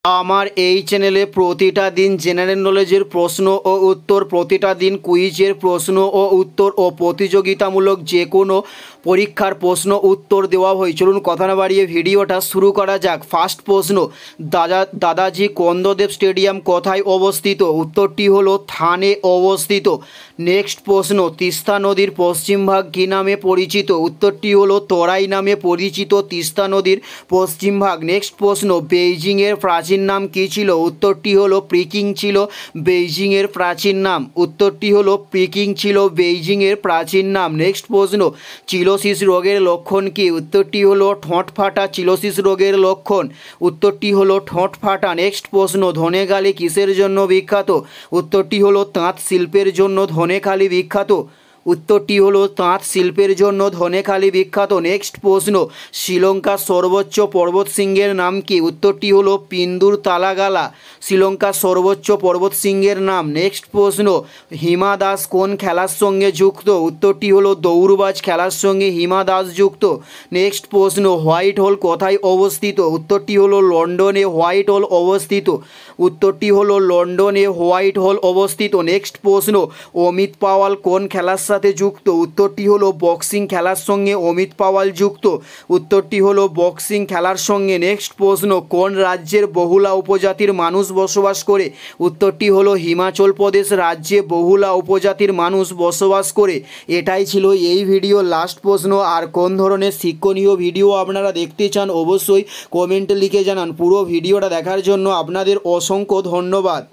আমার এই চ্যানেলে প্রতিটা দিন জেনারেল নলেজের প্রশ্ন ও উত্তর, প্রতিটা দিন কুইজের প্রশ্ন ও উত্তর ও প্রতিযোগিতামূলক যে কোনো পরীক্ষার প্রশ্ন উত্তর দেওয়া হয়। চলুন কথা না বাড়িয়ে ভিডিওটা শুরু করা যাক। ফার্স্ট প্রশ্ন, দাদাজি কন্দদেব স্টেডিয়াম কোথায় অবস্থিত? উত্তরটি হলো থানে অবস্থিত। নেক্সট প্রশ্ন, তিস্তা নদীর পশ্চিম ভাগ কী নামে পরিচিত? উত্তরটি হলো তরাই নামে পরিচিত তিস্তা নদীর পশ্চিম ভাগ। নেক্সট প্রশ্ন, বেইজিংয়ের প্রাচীন নাম কী ছিল? উত্তরটি হলো পিকিং ছিল বেইজিংয়ের প্রাচীন নাম। উত্তরটি হলো পিকিং ছিল বেইজিংয়ের প্রাচীন নাম। নেক্সট প্রশ্ন, চিলোসিস রোগের লক্ষণ কী? উত্তরটি হলো ঠোঁট ফাটা চিলোসিস রোগের লক্ষণ। উত্তরটি হলো ঠোঁট ফাটা। নেক্সট প্রশ্ন, ধনেখালি কিসের জন্য বিখ্যাত? উত্তরটি হলো তাঁত শিল্পের জন্য ধনেখালি বিখ্যাত। উত্তরটি হলো তাঁত শিল্পের জন্য ধনেখালি বিখ্যাত। নেক্সট প্রশ্ন, শ্রীলঙ্কার সর্বোচ্চ পর্বতশৃঙ্গের নাম কি? উত্তরটি হলো পিন্দুর তালাগালা শ্রীলঙ্কার সর্বোচ্চ পর্বতশৃঙ্গের নাম। নেক্সট প্রশ্ন, হিমা দাস কোন খেলার সঙ্গে যুক্ত? উত্তরটি হলো দৌড়বাজ খেলার সঙ্গে হিমা দাস যুক্ত। নেক্সট প্রশ্ন, হোয়াইট হোল কোথায় অবস্থিত? উত্তরটি হলো লন্ডনে হোয়াইট হোল অবস্থিত। উত্তরটি হলো লন্ডনে হোয়াইট হোল অবস্থিত। নেক্সট প্রশ্ন, অমিত পাওয়াল কোন খেলার সাথে যুক্ত? উত্তরটি হলো বক্সিং খেলার সঙ্গে অমিত পাওয়াল যুক্ত। উত্তরটি হলো বক্সিং খেলার সঙ্গে। নেক্সট প্রশ্ন, কোন রাজ্যের বহুলা উপজাতির মানুষ বসবাস করে? উত্তরটি হলো হিমাচল প্রদেশ রাজ্যে বহুলা উপজাতির মানুষ বসবাস করে। এটাই ছিল এই ভিডিওর লাস্ট প্রশ্ন। আর কোন ধরনের শিক্ষণীয় ভিডিও আপনারা দেখতে চান অবশ্যই কমেন্টে লিখে জানান। পুরো ভিডিওটা দেখার জন্য আপনাদের অসংখ্য ধন্যবাদ।